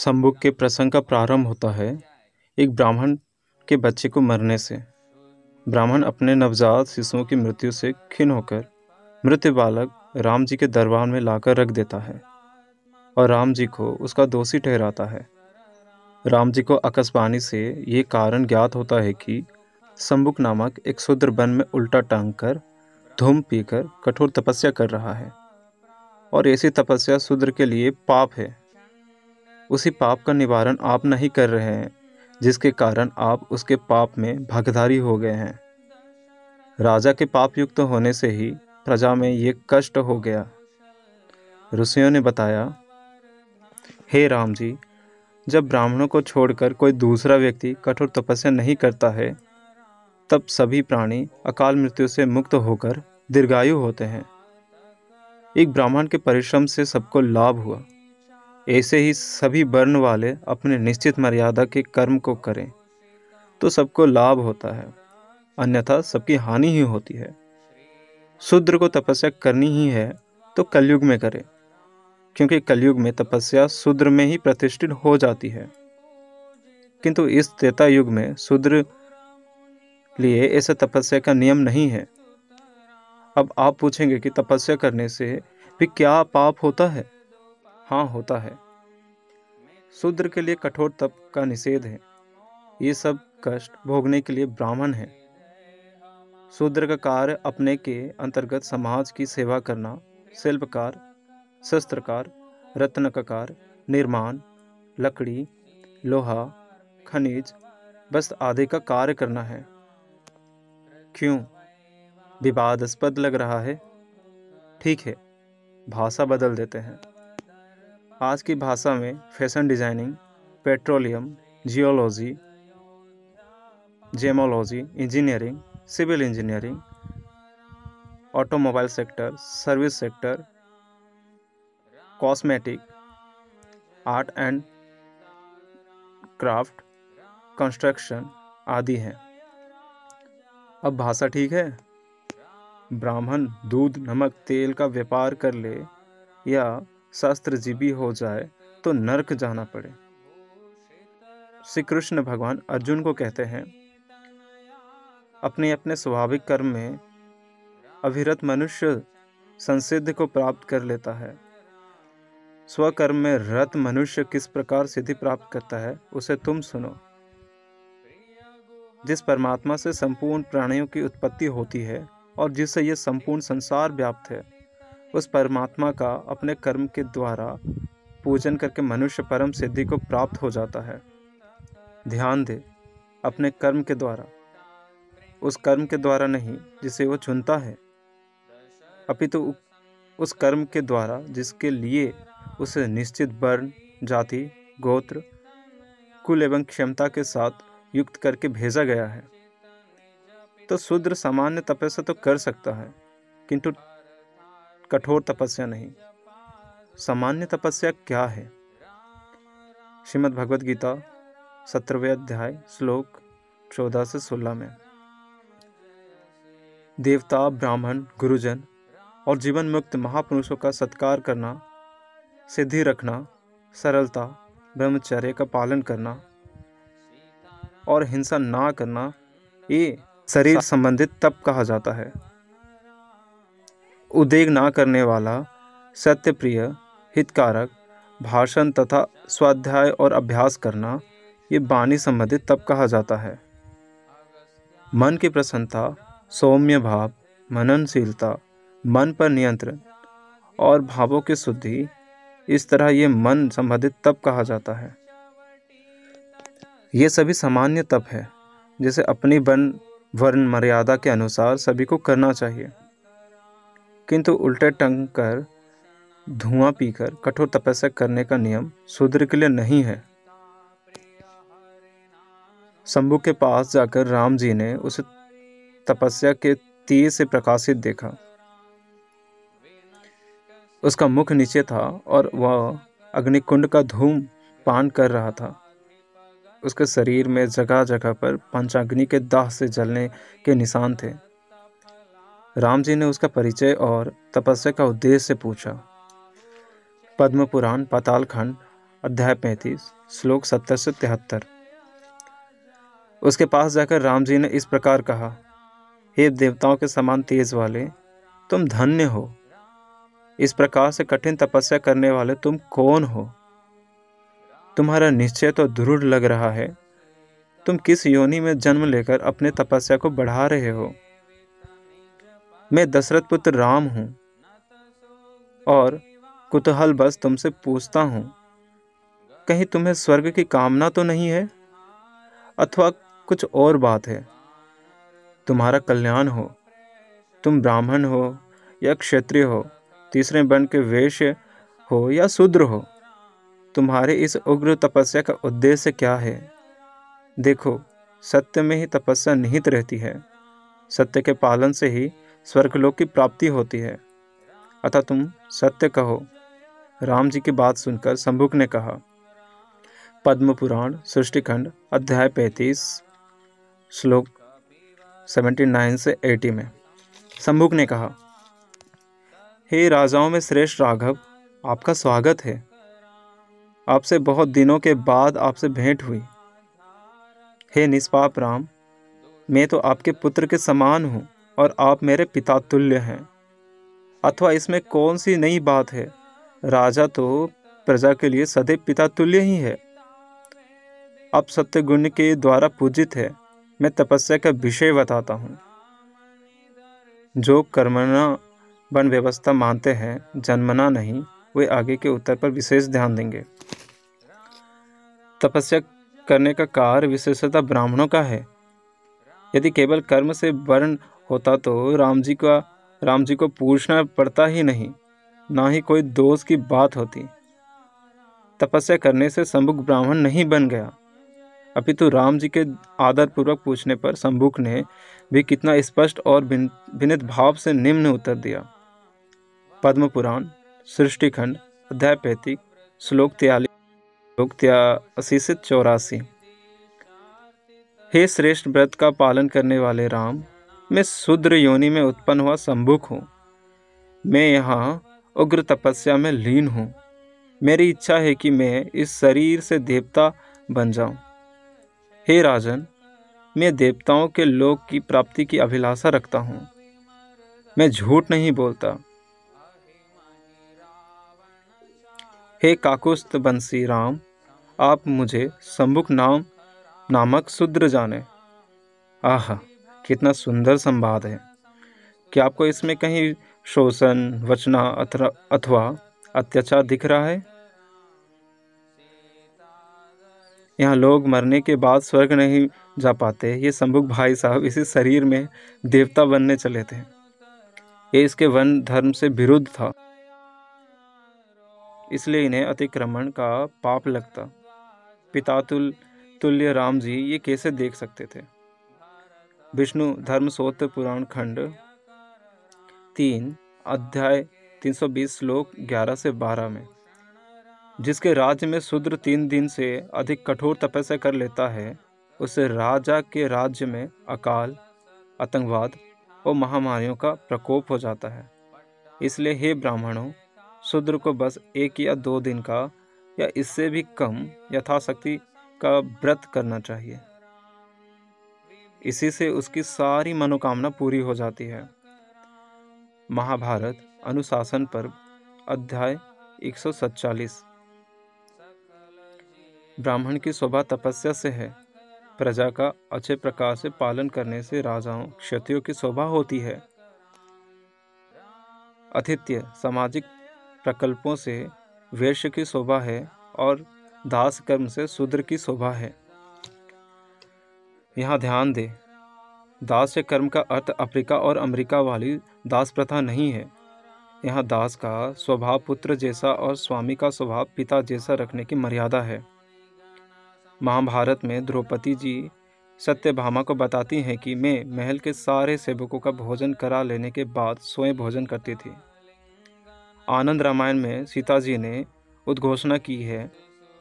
संबुक के प्रसंग का प्रारंभ होता है एक ब्राह्मण के बच्चे को मरने से। ब्राह्मण अपने नवजात शिशुओं की मृत्यु से खिन्न होकर मृत बालक राम जी के दरबार में लाकर रख देता है और राम जी को उसका दोषी ठहराता है। राम जी को आकाशवाणी से ये कारण ज्ञात होता है कि संबुक नामक एक शूद्र वन में उल्टा टांग कर धूम पीकर कठोर तपस्या कर रहा है और ऐसी तपस्या शूद्र के लिए पाप है। उसी पाप का निवारण आप नहीं कर रहे हैं जिसके कारण आप उसके पाप में भागीदारी हो गए हैं। राजा के पाप युक्त होने से ही प्रजा में ये कष्ट हो गया। ऋषियों ने बताया, हे राम जी, जब ब्राह्मणों को छोड़कर कोई दूसरा व्यक्ति कठोर तपस्या नहीं करता है तब सभी प्राणी अकाल मृत्यु से मुक्त होकर दीर्घायु होते हैं। एक ब्राह्मण के परिश्रम से सबको लाभ हुआ। ऐसे ही सभी वर्ण वाले अपने निश्चित मर्यादा के कर्म को करें तो सबको लाभ होता है, अन्यथा सबकी हानि ही होती है। शूद्र को तपस्या करनी ही है तो कलयुग में करे, क्योंकि कलयुग में तपस्या शूद्र में ही प्रतिष्ठित हो जाती है। किंतु इस त्रेता युग में शूद्र लिए ऐसे तपस्या का नियम नहीं है। अब आप पूछेंगे कि तपस्या करने से भी क्या पाप होता है? हाँ, होता है। शूद्र के लिए कठोर तप का निषेध है। ये सब कष्ट भोगने के लिए ब्राह्मण है। शूद्र का कार्य अपने के अंतर्गत समाज की सेवा करना, शिल्पकार, शस्त्रकार, रत्न का कार्य, निर्माण, लकड़ी, लोहा, खनिज, वस्त्र आदि का कार्य करना है। क्यों? विवादास्पद लग रहा है? ठीक है, भाषा बदल देते हैं। आज की भाषा में fashion designing, petroleum, geology, gemology, engineering, civil engineering, automobile sector, service sector, cosmetic, art and craft, construction आदि हैं। अब भाषा ठीक है? ब्राह्मण दूध, नमक, तेल का व्यापार कर ले या शास्त्रजीवी हो जाए तो नरक जाना पड़े। श्री कृष्ण भगवान अर्जुन को कहते हैं, अपने अपने स्वाभाविक कर्म में अविरत मनुष्य संसिद्धि को प्राप्त कर लेता है। स्वकर्म में रत मनुष्य किस प्रकार सिद्धि प्राप्त करता है उसे तुम सुनो। जिस परमात्मा से संपूर्ण प्राणियों की उत्पत्ति होती है और जिससे यह संपूर्ण संसार व्याप्त है, उस परमात्मा का अपने कर्म के द्वारा पूजन करके मनुष्य परम सिद्धि को प्राप्त हो जाता है। ध्यान दे, अपने कर्म के द्वारा, उस कर्म के द्वारा नहीं जिसे वो चुनता है, अपितु उस कर्म के द्वारा जिसके लिए उसे निश्चित वर्ण, जाति, गोत्र, कुल एवं क्षमता के साथ युक्त करके भेजा गया है। तो शूद्र सामान्य तपस्या तो कर सकता है, किंतु कठोर तपस्या नहीं। सामान्य तपस्या क्या है? श्रीमद् भगवद गीता 17वें अध्याय श्लोक 14 से 16 में, देवता, ब्राह्मण, गुरुजन और जीवन मुक्त महापुरुषों का सत्कार करना, सिद्धि रखना, सरलता, ब्रह्मचर्य का पालन करना और हिंसा ना करना, ये शरीर संबंधित तप कहा जाता है। उद्वेग ना करने वाला, सत्यप्रिय, हितकारक भाषण तथा स्वाध्याय और अभ्यास करना, ये वाणी संबंधित तप कहा जाता है। मन की प्रसन्नता, सौम्य भाव, मननशीलता, मन पर नियंत्रण और भावों की शुद्धि, इस तरह ये मन संबंधित तप कहा जाता है। ये सभी सामान्य तप है जिसे अपनी वर्ण मर्यादा के अनुसार सभी को करना चाहिए, किंतु उल्टे टंग कर धुआं पीकर कठोर तपस्या करने का नियम शूद्र के लिए नहीं है। शंभु के पास जाकर राम जी ने उसे तपस्या के तीर से प्रकाशित देखा। उसका मुख नीचे था और वह अग्निकुंड का धूम पान कर रहा था। उसके शरीर में जगह जगह पर पंचाग्नि के दाह से जलने के निशान थे। राम जी ने उसका परिचय और तपस्या का उद्देश्य पूछा। पद्म पुराण, पाताल खंड अध्याय 35 श्लोक 70 से 73। उसके पास जाकर राम जी ने इस प्रकार कहा, हे देवताओं के समान तेज वाले, तुम धन्य हो। इस प्रकार से कठिन तपस्या करने वाले तुम कौन हो? तुम्हारा निश्चय तो दृढ़ लग रहा है। तुम किस योनि में जन्म लेकर अपने तपस्या को बढ़ा रहे हो? मैं दशरथ पुत्र राम हूं और कुतूहल बस तुमसे पूछता हूं, कहीं तुम्हें स्वर्ग की कामना तो नहीं है अथवा कुछ और बात है? तुम्हारा कल्याण हो। तुम ब्राह्मण हो या क्षत्रिय हो, तीसरे वर्ण के वैश्य हो या शूद्र हो, तुम्हारे इस उग्र तपस्या का उद्देश्य क्या है? देखो, सत्य में ही तपस्या निहित रहती है। सत्य के पालन से ही स्वर्गलोक की प्राप्ति होती है। अतः तुम सत्य कहो। राम जी की बात सुनकर शंभुक ने कहा। पद्म पुराण सृष्टिखंड अध्याय 35 श्लोक 79 से 80 में शंभुक ने कहा, हे राजाओं में श्रेष्ठ राघव, आपका स्वागत है। आपसे बहुत दिनों के बाद आपसे भेंट हुई। हे निष्पाप राम, मैं तो आपके पुत्र के समान हूँ और आप मेरे पिता तुल्य हैं। अथवा इसमें कौन सी नई बात है? राजा तो प्रजा के लिए सदैव पिता तुल्य ही है। आप सत्य गुण के द्वारा पूजित है। मैं तपस्या का विषय बताता हूँ। जो कर्मणा वन व्यवस्था मानते हैं, जन्मना नहीं, वे आगे के उत्तर पर विशेष ध्यान देंगे। तपस्या करने का कार्य विशेषतः ब्राह्मणों का है। यदि केवल कर्म से वर्ण होता तो राम जी को पूछना पड़ता ही नहीं, ना ही कोई दोष की बात होती। तपस्या करने से शंभुक ब्राह्मण नहीं बन गया, अपितु राम जी के आदर पूर्वक पूछने पर शंभुक ने भी कितना स्पष्ट और विनीत भाव से निम्न उत्तर दिया। पद्म पुराण सृष्टिखंड अध्याय 35 श्लोक 43 श्लोक 83 से 84। हे श्रेष्ठ व्रत का पालन करने वाले राम, मैं शूद्र योनि में उत्पन्न हुआ शंभुक हूँ। मैं यहाँ उग्र तपस्या में लीन हूँ। मेरी इच्छा है कि मैं इस शरीर से देवता बन जाऊं। हे राजन, मैं देवताओं के लोक की प्राप्ति की अभिलाषा रखता हूँ। मैं झूठ नहीं बोलता। हे काकुस्थ बंसी राम, आप मुझे शंभुक नामक शूद्र जाने। आहा, कितना सुंदर संवाद है। क्या आपको इसमें कहीं शोषण, वचना अथवा अत्याचार दिख रहा है? यहाँ लोग मरने के बाद स्वर्ग नहीं जा पाते। ये शंभुक भाई साहब इसी शरीर में देवता बनने चले थे। ये इसके वर्ण धर्म से विरुद्ध था, इसलिए इन्हें अतिक्रमण का पाप लगता। पिता तुल्य राम जी ये कैसे देख सकते थे? विष्णु धर्म स्तोत्र पुराण खंड 3 अध्याय 320 श्लोक 11 से 12 में, जिसके राज्य में शूद्र 3 दिन से अधिक कठोर तपस्या कर लेता है, उससे राजा के राज्य में अकाल, आतंकवाद और महामारियों का प्रकोप हो जाता है। इसलिए हे ब्राह्मणों, शूद्र को बस 1 या 2 दिन का या इससे भी कम यथाशक्ति का व्रत करना चाहिए। इसी से उसकी सारी मनोकामना पूरी हो जाती है। महाभारत अनुशासन पर्व अध्याय 147। ब्राह्मण की शोभा तपस्या से है। प्रजा का अच्छे प्रकार से पालन करने से राजाओं, क्षत्रियों की शोभा होती है। आतिथ्य सामाजिक प्रकल्पों से वैश्य की शोभा है और दास कर्म से शूद्र की शोभा है। यहाँ ध्यान दे, दास कर्म का अर्थ अफ्रीका और अमेरिका वाली दास प्रथा नहीं है। यहाँ दास का स्वभाव पुत्र जैसा और स्वामी का स्वभाव पिता जैसा रखने की मर्यादा है। महाभारत में द्रौपदी जी सत्यभामा को बताती हैं कि मैं महल के सारे सेवकों का भोजन करा लेने के बाद स्वयं भोजन करती थी। आनंद रामायण में सीता जी ने उद्घोषणा की है,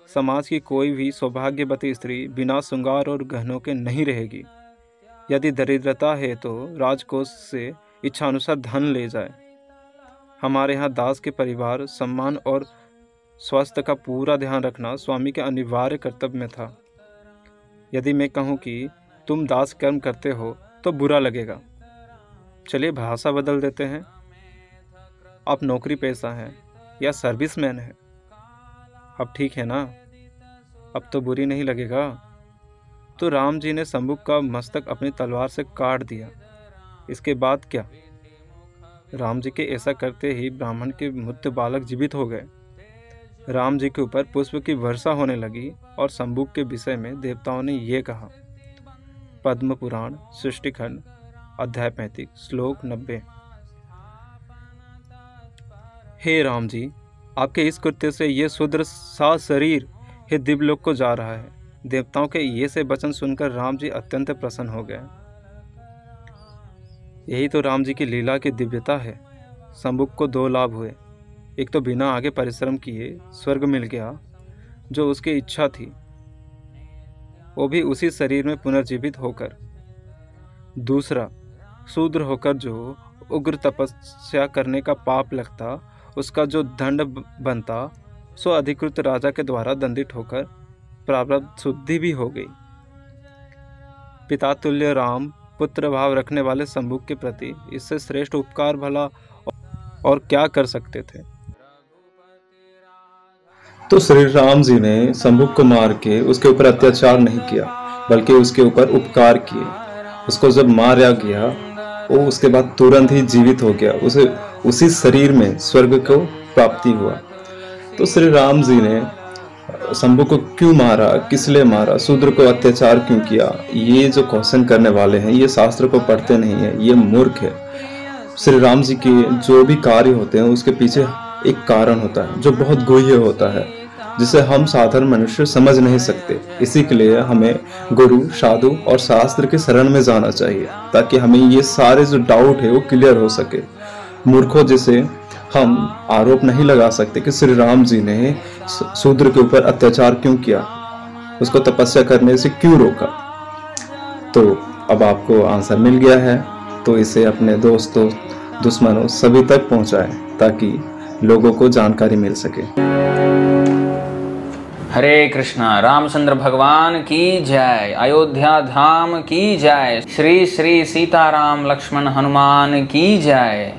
समाज की कोई भी सौभाग्यवती स्त्री बिना श्रृंगार और गहनों के नहीं रहेगी। यदि दरिद्रता है तो राजकोष से इच्छानुसार धन ले जाए। हमारे यहाँ दास के परिवार सम्मान और स्वास्थ्य का पूरा ध्यान रखना स्वामी के अनिवार्य कर्तव्य में था। यदि मैं कहूँ कि तुम दास कर्म करते हो तो बुरा लगेगा। चलिए भाषा बदल देते हैं। आप नौकरी पेशा हैं या सर्विसमैन हैं। अब ठीक है ना? अब तो बुरी नहीं लगेगा। तो राम जी ने शंभुक का मस्तक अपनी तलवार से काट दिया। इसके बाद क्या? राम जी के ऐसा करते ही ब्राह्मण के मृत बालक जीवित हो गए। राम जी के ऊपर पुष्प की वर्षा होने लगी और शंभुक के विषय में देवताओं ने ये कहा। पद्म पुराण सृष्टिखंड अध्याय 35 श्लोक 90। हे राम जी, आपके इस कृत्य से ये शूद्र सा शरीर हे दिव्यलोक को जा रहा है। देवताओं के ये से वचन सुनकर राम जी अत्यंत प्रसन्न हो गए। यही तो राम जी की लीला की दिव्यता है। शंभुक को 2 लाभ हुए। एक तो बिना आगे परिश्रम किए स्वर्ग मिल गया जो उसकी इच्छा थी, वो भी उसी शरीर में पुनर्जीवित होकर। दूसरा, शूद्र होकर जो उग्र तपस्या करने का पाप लगता, उसका जो दंड बनता, सो अधिकृत राजा के द्वारा दंडित होकर प्रारब्ध शुद्धि भी हो गई। पिता तुल्य राम पुत्र भाव रखने वाले शंभुक के प्रति इससे श्रेष्ठ उपकार भला और क्या कर सकते थे। तो श्री राम जी ने शंभुक को मार के उसके ऊपर अत्याचार नहीं किया, बल्कि उसके ऊपर उपकार किए। उसको जब मारा गया वो उसके बाद तुरंत ही जीवित हो गया। उसे उसी शरीर में स्वर्ग को प्राप्ति हुआ। तो श्री राम जी ने शंभुक को क्यों मारा, किस लिए मारा, शूद्र को अत्याचार क्यों किया, ये जो क्वेश्चन करने वाले हैं ये शास्त्र को पढ़ते नहीं है, ये मूर्ख है। श्री राम जी के जो भी कार्य होते हैं उसके पीछे एक कारण होता है जो बहुत गुह्य होता है, जिसे हम साधारण मनुष्य समझ नहीं सकते। इसी के लिए हमें गुरु, साधु और शास्त्र के शरण में जाना चाहिए, ताकि हमें ये सारे जो डाउट है वो क्लियर हो सके। मूर्खों जैसे हम आरोप नहीं लगा सकते कि श्री राम जी ने शूद्र के ऊपर अत्याचार क्यों किया, उसको तपस्या करने से क्यों रोका। तो अब आपको आंसर मिल गया है, तो इसे अपने दोस्तों, दुश्मनों सभी तक पहुंचाएं, ताकि लोगों को जानकारी मिल सके। हरे कृष्णा। रामचंद्र भगवान की जय। अयोध्या धाम की जय। श्री श्री सीताराम लक्ष्मण हनुमान की जय।